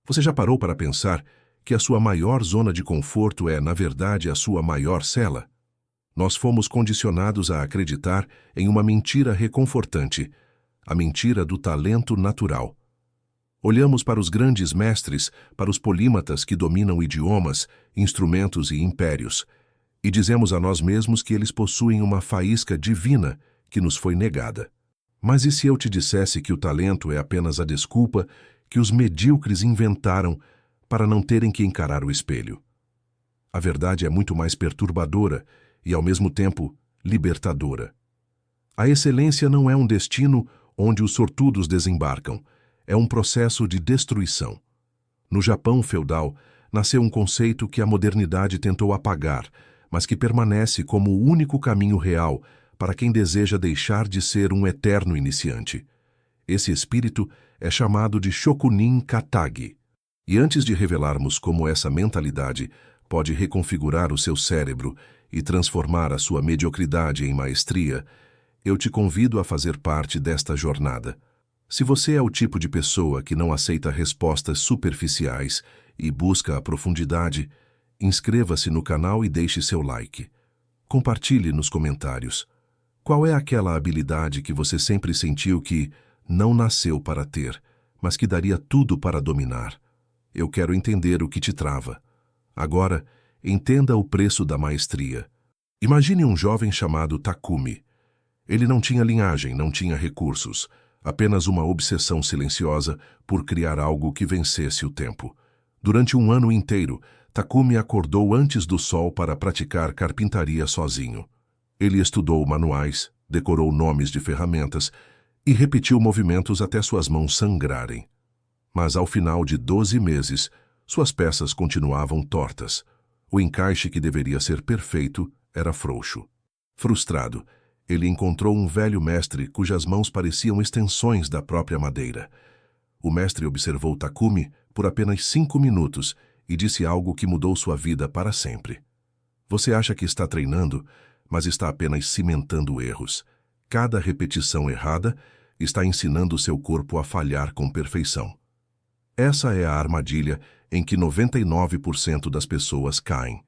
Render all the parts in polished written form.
Você já parou para pensar que a sua maior zona de conforto é, na verdade, a sua maior cela? Nós fomos condicionados a acreditar em uma mentira reconfortante, a mentira do talento natural. Olhamos para os grandes mestres, para os polímatas que dominam idiomas, instrumentos e impérios, e dizemos a nós mesmos que eles possuem uma faísca divina que nos foi negada. Mas e se eu te dissesse que o talento é apenas a desculpa que os medíocres inventaram para não terem que encarar o espelho? A verdade é muito mais perturbadora e, ao mesmo tempo, libertadora. A excelência não é um destino onde os sortudos desembarcam, é um processo de destruição. No Japão feudal, nasceu um conceito que a modernidade tentou apagar, mas que permanece como o único caminho real para quem deseja deixar de ser um eterno iniciante. Esse espírito é chamado de Shokunin Katagi. E antes de revelarmos como essa mentalidade pode reconfigurar o seu cérebro e transformar a sua mediocridade em maestria, eu te convido a fazer parte desta jornada. Se você é o tipo de pessoa que não aceita respostas superficiais e busca a profundidade, inscreva-se no canal e deixe seu like. Compartilhe nos comentários. Qual é aquela habilidade que você sempre sentiu que não nasceu para ter, mas que daria tudo para dominar? Eu quero entender o que te trava. Agora, entenda o preço da maestria. Imagine um jovem chamado Takumi. Ele não tinha linhagem, não tinha recursos, apenas uma obsessão silenciosa por criar algo que vencesse o tempo. Durante um ano inteiro, Takumi acordou antes do sol para praticar carpintaria sozinho. Ele estudou manuais, decorou nomes de ferramentas e repetiu movimentos até suas mãos sangrarem. Mas ao final de 12 meses, suas peças continuavam tortas. O encaixe que deveria ser perfeito era frouxo. Frustrado, ele encontrou um velho mestre cujas mãos pareciam extensões da própria madeira. O mestre observou Takumi por apenas 5 minutos e disse algo que mudou sua vida para sempre. Você acha que está treinando, mas está apenas cimentando erros. Cada repetição errada está ensinando seu corpo a falhar com perfeição. Essa é a armadilha em que 99% das pessoas caem.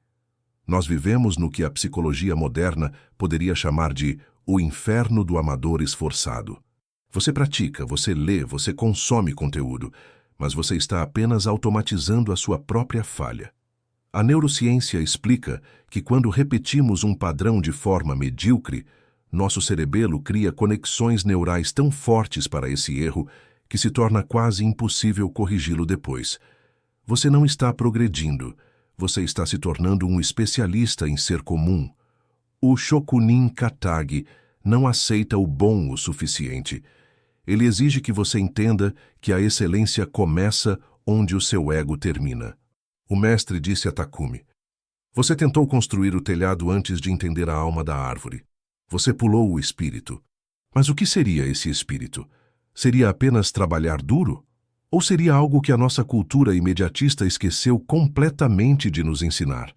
Nós vivemos no que a psicologia moderna poderia chamar de o inferno do amador esforçado. Você pratica, você lê, você consome conteúdo, mas você está apenas automatizando a sua própria falha. A neurociência explica que quando repetimos um padrão de forma medíocre, nosso cerebelo cria conexões neurais tão fortes para esse erro que se torna quase impossível corrigi-lo depois. Você não está progredindo, você está se tornando um especialista em ser comum. O Shokunin Katagi não aceita o bom o suficiente. Ele exige que você entenda que a excelência começa onde o seu ego termina. O mestre disse a Takumi: você tentou construir o telhado antes de entender a alma da árvore. Você pulou o espírito. Mas o que seria esse espírito? Seria apenas trabalhar duro? Ou seria algo que a nossa cultura imediatista esqueceu completamente de nos ensinar?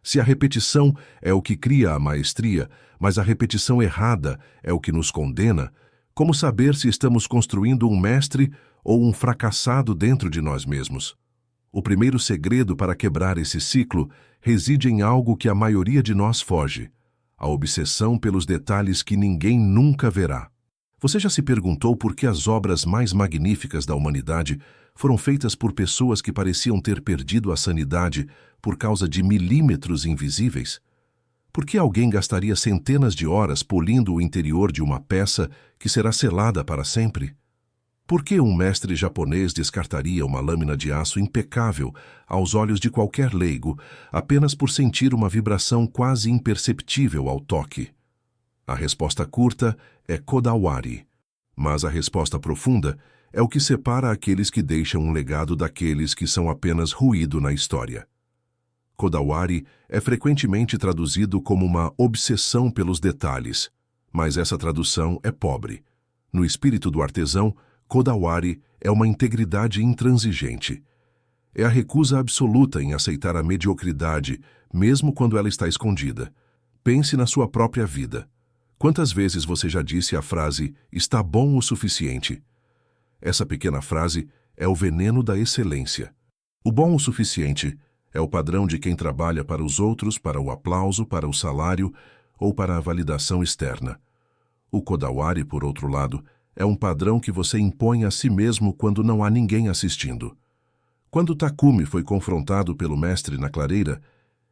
Se a repetição é o que cria a maestria, mas a repetição errada é o que nos condena, como saber se estamos construindo um mestre ou um fracassado dentro de nós mesmos? O primeiro segredo para quebrar esse ciclo reside em algo que a maioria de nós foge: a obsessão pelos detalhes que ninguém nunca verá. Você já se perguntou por que as obras mais magníficas da humanidade foram feitas por pessoas que pareciam ter perdido a sanidade por causa de milímetros invisíveis? Por que alguém gastaria centenas de horas polindo o interior de uma peça que será selada para sempre? Por que um mestre japonês descartaria uma lâmina de aço impecável aos olhos de qualquer leigo apenas por sentir uma vibração quase imperceptível ao toque? A resposta curta é Kodawari, mas a resposta profunda é o que separa aqueles que deixam um legado daqueles que são apenas ruído na história. Kodawari é frequentemente traduzido como uma obsessão pelos detalhes, mas essa tradução é pobre. No espírito do artesão, Kodawari é uma integridade intransigente. É a recusa absoluta em aceitar a mediocridade, mesmo quando ela está escondida. Pense na sua própria vida. Quantas vezes você já disse a frase "está bom o suficiente"? Essa pequena frase é o veneno da excelência. O bom o suficiente é o padrão de quem trabalha para os outros, para o aplauso, para o salário ou para a validação externa. O Kodawari, por outro lado, é um padrão que você impõe a si mesmo quando não há ninguém assistindo. Quando Takumi foi confrontado pelo mestre na clareira,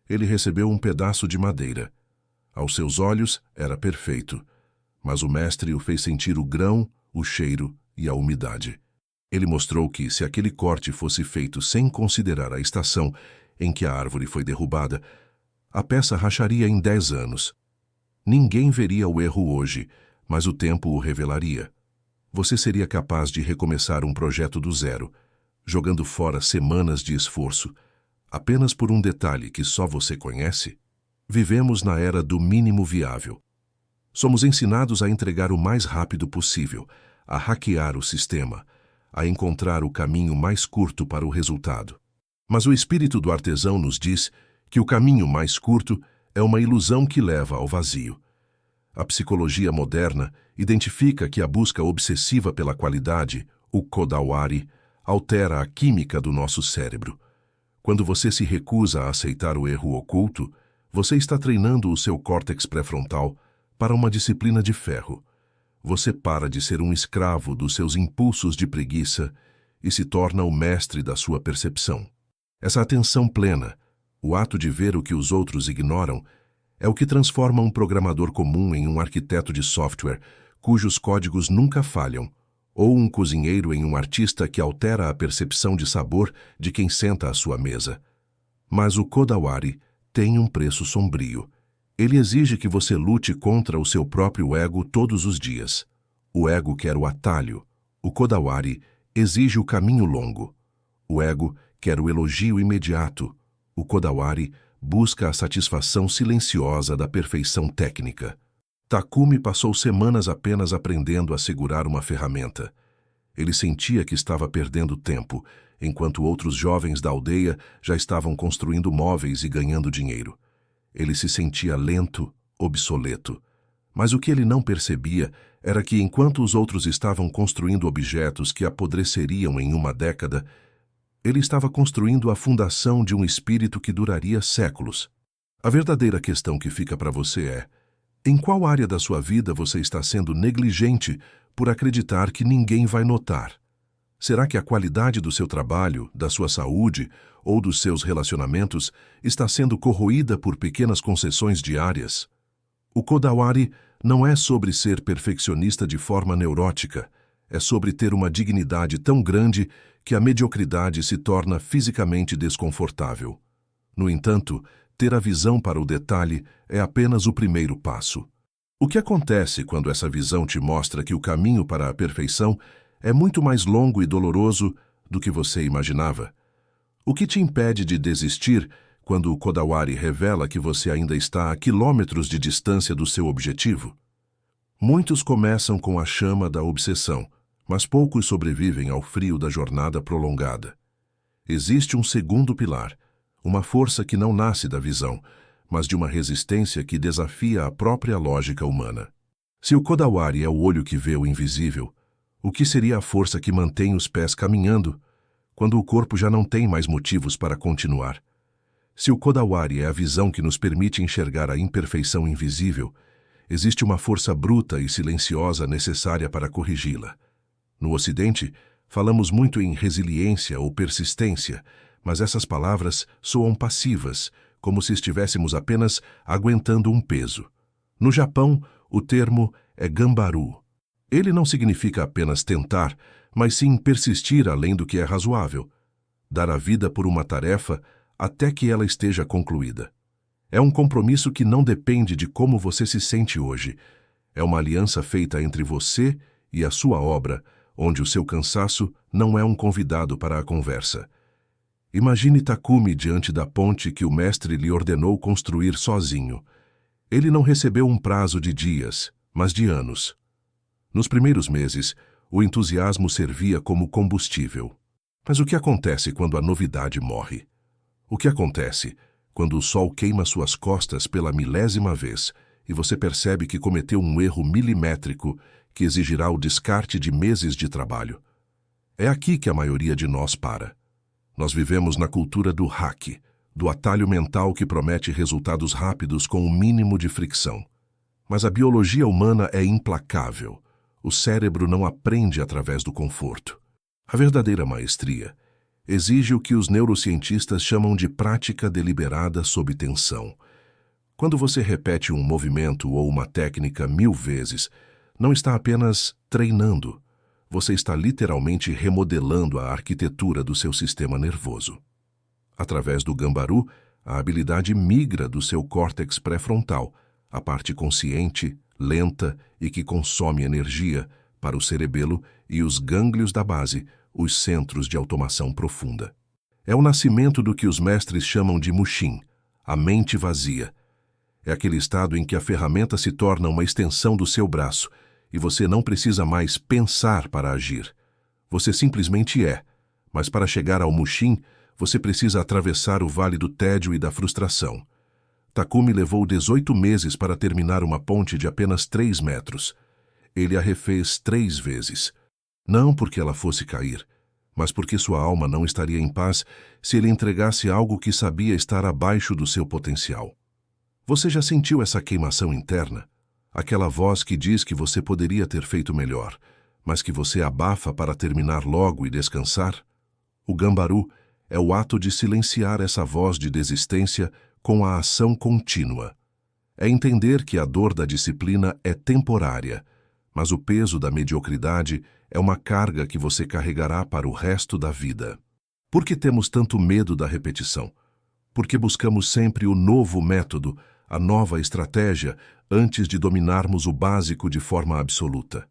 ele recebeu um pedaço de madeira. Aos seus olhos, era perfeito, mas o mestre o fez sentir o grão, o cheiro e a umidade. Ele mostrou que, se aquele corte fosse feito sem considerar a estação em que a árvore foi derrubada, a peça racharia em 10 anos. Ninguém veria o erro hoje, mas o tempo o revelaria. Você seria capaz de recomeçar um projeto do zero, jogando fora semanas de esforço, apenas por um detalhe que só você conhece? Vivemos na era do mínimo viável. Somos ensinados a entregar o mais rápido possível, a hackear o sistema, a encontrar o caminho mais curto para o resultado. Mas o espírito do artesão nos diz que o caminho mais curto é uma ilusão que leva ao vazio. A psicologia moderna identifica que a busca obsessiva pela qualidade, o Kodawari, altera a química do nosso cérebro. Quando você se recusa a aceitar o erro oculto, você está treinando o seu córtex pré-frontal para uma disciplina de ferro. Você para de ser um escravo dos seus impulsos de preguiça e se torna o mestre da sua percepção. Essa atenção plena, o ato de ver o que os outros ignoram, é o que transforma um programador comum em um arquiteto de software cujos códigos nunca falham, ou um cozinheiro em um artista que altera a percepção de sabor de quem senta à sua mesa. Mas o Kodawari tem um preço sombrio. Ele exige que você lute contra o seu próprio ego todos os dias. O ego quer o atalho. O Kodawari exige o caminho longo. O ego quer o elogio imediato. O Kodawari busca a satisfação silenciosa da perfeição técnica. Takumi passou semanas apenas aprendendo a segurar uma ferramenta. Ele sentia que estava perdendo tempo, enquanto outros jovens da aldeia já estavam construindo móveis e ganhando dinheiro. Ele se sentia lento, obsoleto. Mas o que ele não percebia era que, enquanto os outros estavam construindo objetos que apodreceriam em uma década, ele estava construindo a fundação de um espírito que duraria séculos. A verdadeira questão que fica para você é: em qual área da sua vida você está sendo negligente por acreditar que ninguém vai notar? Será que a qualidade do seu trabalho, da sua saúde ou dos seus relacionamentos está sendo corroída por pequenas concessões diárias? O Kodawari não é sobre ser perfeccionista de forma neurótica, é sobre ter uma dignidade tão grande que a mediocridade se torna fisicamente desconfortável. No entanto, ter a visão para o detalhe é apenas o primeiro passo. O que acontece quando essa visão te mostra que o caminho para a perfeição é muito mais longo e doloroso do que você imaginava? O que te impede de desistir quando o Kodawari revela que você ainda está a quilômetros de distância do seu objetivo? Muitos começam com a chama da obsessão, mas poucos sobrevivem ao frio da jornada prolongada. Existe um segundo pilar, uma força que não nasce da visão, mas de uma resistência que desafia a própria lógica humana. Se o Kodawari é o olho que vê o invisível, o que seria a força que mantém os pés caminhando quando o corpo já não tem mais motivos para continuar? Se o Kodawari é a visão que nos permite enxergar a imperfeição invisível, existe uma força bruta e silenciosa necessária para corrigi-la. No Ocidente, falamos muito em resiliência ou persistência, mas essas palavras soam passivas, como se estivéssemos apenas aguentando um peso. No Japão, o termo é gambaru. Ele não significa apenas tentar, mas sim persistir além do que é razoável. Dar a vida por uma tarefa até que ela esteja concluída. É um compromisso que não depende de como você se sente hoje. É uma aliança feita entre você e a sua obra, onde o seu cansaço não é um convidado para a conversa. Imagine Takumi diante da ponte que o mestre lhe ordenou construir sozinho. Ele não recebeu um prazo de dias, mas de anos. Nos primeiros meses, o entusiasmo servia como combustível. Mas o que acontece quando a novidade morre? O que acontece quando o sol queima suas costas pela milésima vez e você percebe que cometeu um erro milimétrico que exigirá o descarte de meses de trabalho? É aqui que a maioria de nós para. Nós vivemos na cultura do hack, do atalho mental que promete resultados rápidos com o mínimo de fricção. Mas a biologia humana é implacável. O cérebro não aprende através do conforto. A verdadeira maestria exige o que os neurocientistas chamam de prática deliberada sob tensão. Quando você repete um movimento ou uma técnica 1000 vezes, não está apenas treinando, você está literalmente remodelando a arquitetura do seu sistema nervoso. Através do Gambaru, a habilidade migra do seu córtex pré-frontal, a parte consciente, lenta e que consome energia, para o cerebelo e os gânglios da base, os centros de automação profunda. É o nascimento do que os mestres chamam de Mushin, a mente vazia. É aquele estado em que a ferramenta se torna uma extensão do seu braço e você não precisa mais pensar para agir. Você simplesmente é, mas para chegar ao Mushin, você precisa atravessar o vale do tédio e da frustração. Takumi levou 18 meses para terminar uma ponte de apenas 3 metros. Ele a refez 3 vezes. Não porque ela fosse cair, mas porque sua alma não estaria em paz se ele entregasse algo que sabia estar abaixo do seu potencial. Você já sentiu essa queimação interna? Aquela voz que diz que você poderia ter feito melhor, mas que você abafa para terminar logo e descansar? O Gambaru é o ato de silenciar essa voz de desistência com a ação contínua. É entender que a dor da disciplina é temporária, mas o peso da mediocridade é uma carga que você carregará para o resto da vida. Por que temos tanto medo da repetição? Porque buscamos sempre o novo método, a nova estratégia, antes de dominarmos o básico de forma absoluta.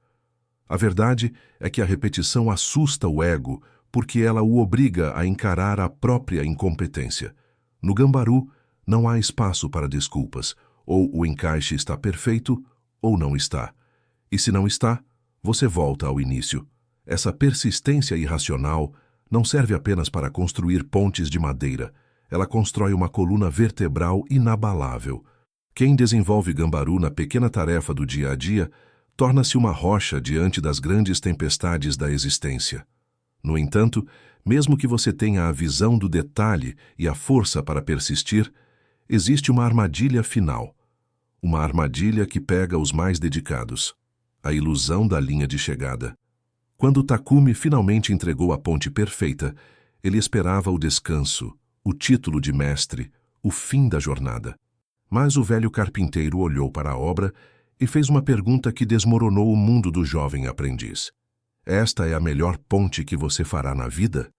A verdade é que a repetição assusta o ego, porque ela o obriga a encarar a própria incompetência. No Gambaru, não há espaço para desculpas. Ou o encaixe está perfeito, ou não está. E se não está, você volta ao início. Essa persistência irracional não serve apenas para construir pontes de madeira. Ela constrói uma coluna vertebral inabalável. Quem desenvolve Gambaru na pequena tarefa do dia a dia torna-se uma rocha diante das grandes tempestades da existência. No entanto, mesmo que você tenha a visão do detalhe e a força para persistir, existe uma armadilha final. Uma armadilha que pega os mais dedicados. A ilusão da linha de chegada. Quando Takumi finalmente entregou a ponte perfeita, ele esperava o descanso, o título de mestre, o fim da jornada. Mas o velho carpinteiro olhou para a obra e fez uma pergunta que desmoronou o mundo do jovem aprendiz. Esta é a melhor ponte que você fará na vida?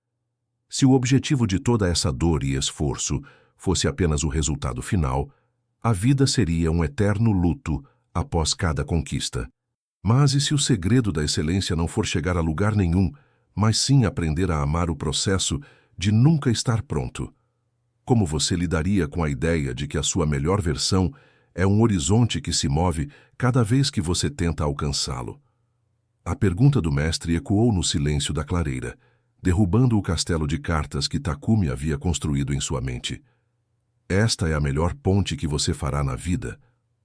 Se o objetivo de toda essa dor e esforço fosse apenas o resultado final, a vida seria um eterno luto após cada conquista. Mas e se o segredo da excelência não for chegar a lugar nenhum, mas sim aprender a amar o processo de nunca estar pronto? Como você lidaria com a ideia de que a sua melhor versão é um horizonte que se move cada vez que você tenta alcançá-lo? A pergunta do mestre ecoou no silêncio da clareira, derrubando o castelo de cartas que Takumi havia construído em sua mente. Esta é a melhor ponte que você fará na vida?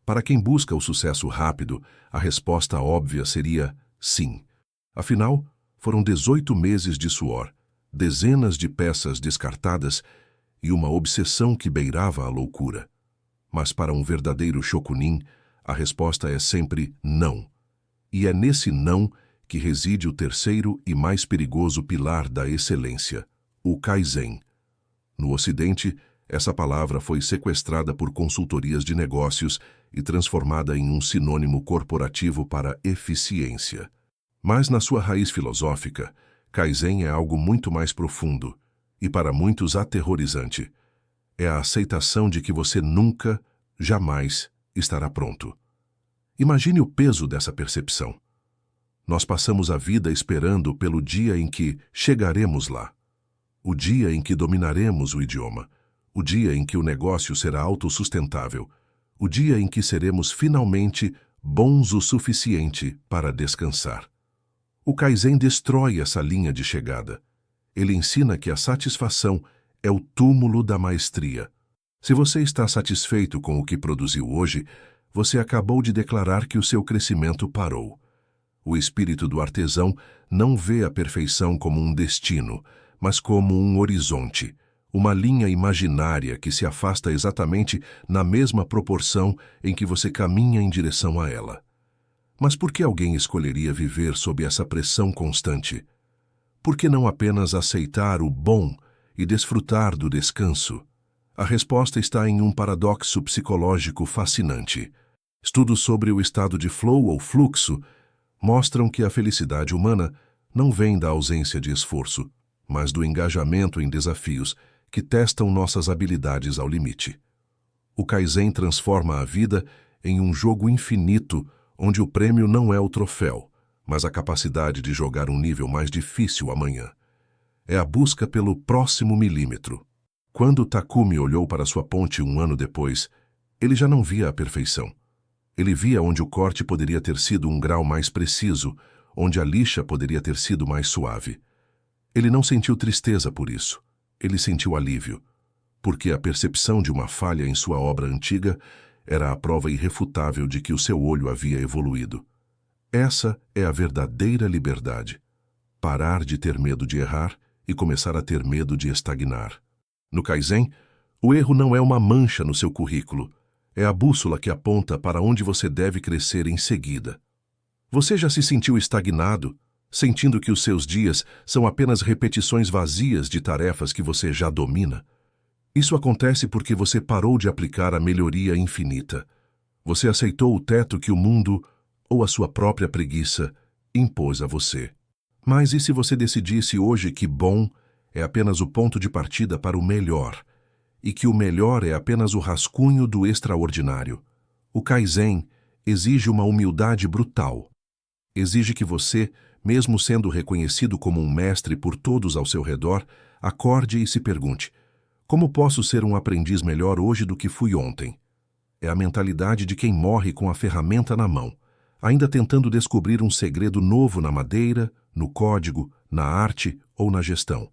Para quem busca o sucesso rápido, a resposta óbvia seria sim. Afinal, foram 18 meses de suor, dezenas de peças descartadas e uma obsessão que beirava a loucura. Mas para um verdadeiro shokunin, a resposta é sempre não. E é nesse não que reside o terceiro e mais perigoso pilar da excelência, o Kaizen. No Ocidente, essa palavra foi sequestrada por consultorias de negócios e transformada em um sinônimo corporativo para eficiência. Mas na sua raiz filosófica, Kaizen é algo muito mais profundo e para muitos aterrorizante. É a aceitação de que você nunca, jamais estará pronto. Imagine o peso dessa percepção. Nós passamos a vida esperando pelo dia em que chegaremos lá. O dia em que dominaremos o idioma. O dia em que o negócio será autossustentável. O dia em que seremos finalmente bons o suficiente para descansar. O Kaizen destrói essa linha de chegada. Ele ensina que a satisfação é o túmulo da maestria. Se você está satisfeito com o que produziu hoje, você acabou de declarar que o seu crescimento parou. O espírito do artesão não vê a perfeição como um destino, mas como um horizonte, uma linha imaginária que se afasta exatamente na mesma proporção em que você caminha em direção a ela. Mas por que alguém escolheria viver sob essa pressão constante? Por que não apenas aceitar o bom e desfrutar do descanso? A resposta está em um paradoxo psicológico fascinante. Estudos sobre o estado de flow ou fluxo mostram que a felicidade humana não vem da ausência de esforço, mas do engajamento em desafios que testam nossas habilidades ao limite. O Kaizen transforma a vida em um jogo infinito onde o prêmio não é o troféu, mas a capacidade de jogar um nível mais difícil amanhã. É a busca pelo próximo milímetro. Quando Takumi olhou para sua ponte um ano depois, ele já não via a perfeição. Ele via onde o corte poderia ter sido um grau mais preciso, onde a lixa poderia ter sido mais suave. Ele não sentiu tristeza por isso. Ele sentiu alívio, porque a percepção de uma falha em sua obra antiga era a prova irrefutável de que o seu olho havia evoluído. Essa é a verdadeira liberdade. Parar de ter medo de errar e começar a ter medo de estagnar. No Kaizen, o erro não é uma mancha no seu currículo, é a bússola que aponta para onde você deve crescer em seguida. Você já se sentiu estagnado, sentindo que os seus dias são apenas repetições vazias de tarefas que você já domina? Isso acontece porque você parou de aplicar a melhoria infinita. Você aceitou o teto que o mundo, ou a sua própria preguiça, impôs a você. Mas e se você decidisse hoje que bom é apenas o ponto de partida para o melhor, e que o melhor é apenas o rascunho do extraordinário? O Kaizen exige uma humildade brutal. Exige que você, mesmo sendo reconhecido como um mestre por todos ao seu redor, acorde e se pergunte: como posso ser um aprendiz melhor hoje do que fui ontem? É a mentalidade de quem morre com a ferramenta na mão, ainda tentando descobrir um segredo novo na madeira, no código, na arte ou na gestão.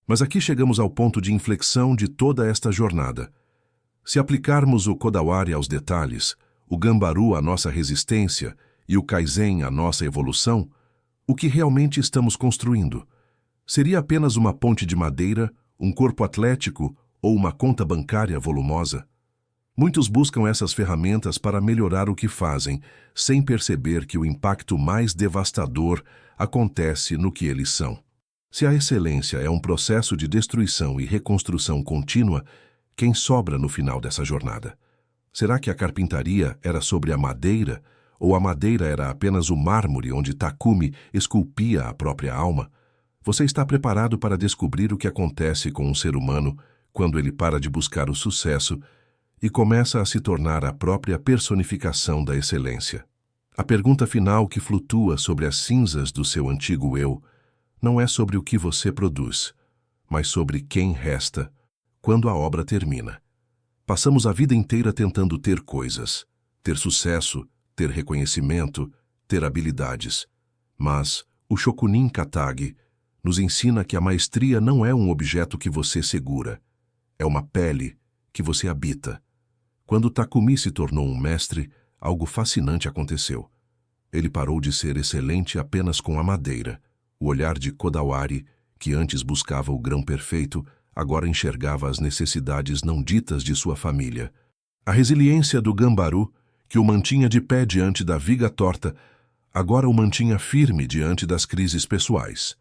Mas aqui chegamos ao ponto de inflexão de toda esta jornada. Se aplicarmos o Kodawari aos detalhes, o Ganbaru à nossa resistência e o Kaizen à nossa evolução, o que realmente estamos construindo? Seria apenas uma ponte de madeira, um corpo atlético ou uma conta bancária volumosa? Muitos buscam essas ferramentas para melhorar o que fazem, sem perceber que o impacto mais devastador acontece no que eles são. Se a excelência é um processo de destruição e reconstrução contínua, quem sobra no final dessa jornada? Será que a carpintaria era sobre a madeira, ou a madeira era apenas o mármore onde Takumi esculpia a própria alma? Você está preparado para descobrir o que acontece com um ser humano quando ele para de buscar o sucesso e começa a se tornar a própria personificação da excelência? A pergunta final que flutua sobre as cinzas do seu antigo eu não é sobre o que você produz, mas sobre quem resta quando a obra termina. Passamos a vida inteira tentando ter coisas, ter sucesso, ter reconhecimento, ter habilidades. Mas o Shokunin Katagi nos ensina que a maestria não é um objeto que você segura, é uma pele que você habita. Quando Takumi se tornou um mestre, algo fascinante aconteceu. Ele parou de ser excelente apenas com a madeira. O olhar de Kodawari, que antes buscava o grão perfeito, agora enxergava as necessidades não ditas de sua família. A resiliência do Ganbaru, que o mantinha de pé diante da viga torta, agora o mantinha firme diante das crises pessoais.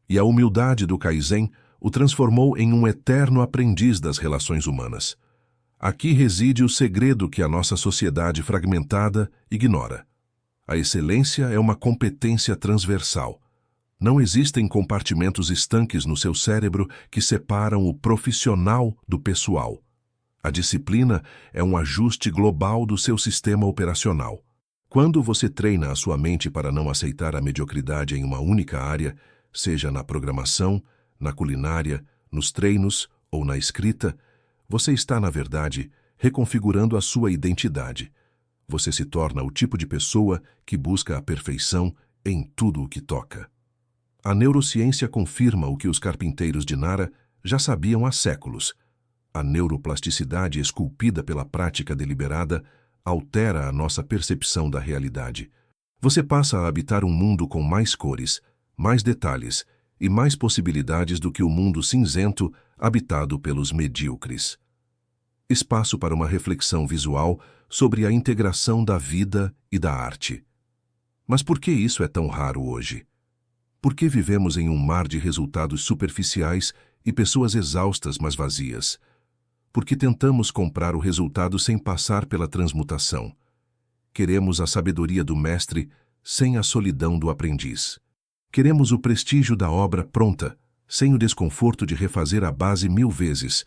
E a humildade do Kaizen o transformou em um eterno aprendiz das relações humanas. Aqui reside o segredo que a nossa sociedade fragmentada ignora. A excelência é uma competência transversal. Não existem compartimentos estanques no seu cérebro que separam o profissional do pessoal. A disciplina é um ajuste global do seu sistema operacional. Quando você treina a sua mente para não aceitar a mediocridade em uma única área, seja na programação, na culinária, nos treinos ou na escrita, você está, na verdade, reconfigurando a sua identidade. Você se torna o tipo de pessoa que busca a perfeição em tudo o que toca. A neurociência confirma o que os carpinteiros de Nara já sabiam há séculos. A neuroplasticidade esculpida pela prática deliberada altera a nossa percepção da realidade. Você passa a habitar um mundo com mais cores, mais detalhes e mais possibilidades do que o mundo cinzento habitado pelos medíocres. Espaço para uma reflexão visual sobre a integração da vida e da arte. Mas por que isso é tão raro hoje? Por que vivemos em um mar de resultados superficiais e pessoas exaustas, mas vazias? Porque tentamos comprar o resultado sem passar pela transmutação. Queremos a sabedoria do mestre sem a solidão do aprendiz. Queremos o prestígio da obra pronta, sem o desconforto de refazer a base 1000 vezes.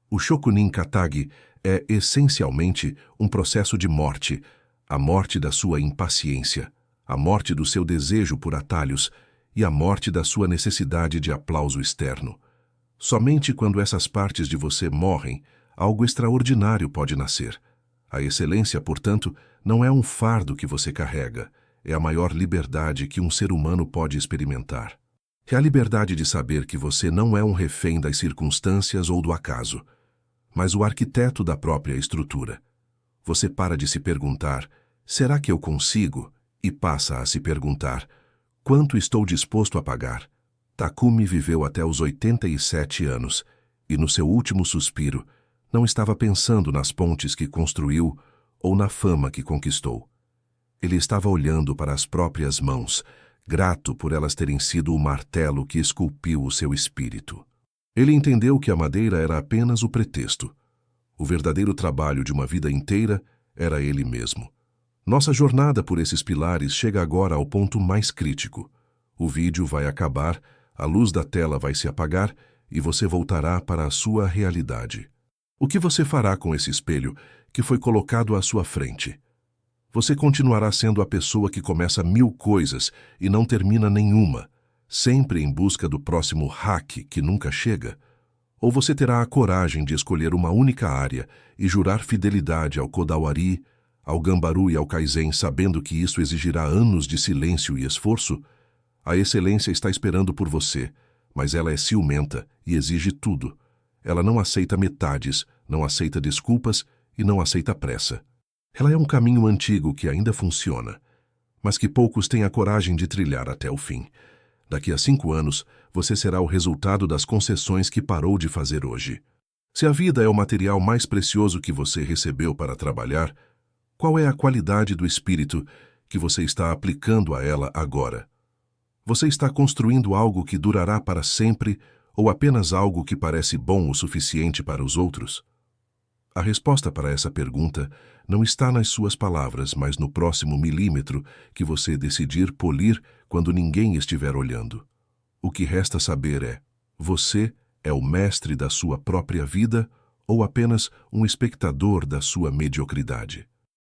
O Shokunin Katagi é essencialmente um processo de morte, a morte da sua impaciência, a morte do seu desejo por atalhos e a morte da sua necessidade de aplauso externo. Somente quando essas partes de você morrem, algo extraordinário pode nascer. A excelência, portanto, não é um fardo que você carrega, é a maior liberdade que um ser humano pode experimentar. É a liberdade de saber que você não é um refém das circunstâncias ou do acaso, mas o arquiteto da própria estrutura. Você para de se perguntar, será que eu consigo? E passa a se perguntar, quanto estou disposto a pagar? Takumi viveu até os 87 anos, e no seu último suspiro, não estava pensando nas pontes que construiu ou na fama que conquistou. Ele estava olhando para as próprias mãos, grato por elas terem sido o martelo que esculpiu o seu espírito. Ele entendeu que a madeira era apenas o pretexto. O verdadeiro trabalho de uma vida inteira era ele mesmo. Nossa jornada por esses pilares chega agora ao ponto mais crítico. O vídeo vai acabar, a luz da tela vai se apagar e você voltará para a sua realidade. O que você fará com esse espelho que foi colocado à sua frente? Você continuará sendo a pessoa que começa 1000 coisas e não termina nenhuma, sempre em busca do próximo hack que nunca chega? Ou você terá a coragem de escolher uma única área e jurar fidelidade ao Kodawari, ao Gambaru e ao Kaizen, sabendo que isso exigirá anos de silêncio e esforço? A excelência está esperando por você, mas ela é ciumenta e exige tudo. Ela não aceita metades, não aceita desculpas e não aceita pressa. Ela é um caminho antigo que ainda funciona, mas que poucos têm a coragem de trilhar até o fim. Daqui a 5 anos, você será o resultado das concessões que parou de fazer hoje. Se a vida é o material mais precioso que você recebeu para trabalhar, qual é a qualidade do espírito que você está aplicando a ela agora? Você está construindo algo que durará para sempre ou apenas algo que parece bom o suficiente para os outros? A resposta para essa pergunta não está nas suas palavras, mas no próximo milímetro que você decidir polir quando ninguém estiver olhando. O que resta saber é, você é o mestre da sua própria vida ou apenas um espectador da sua mediocridade?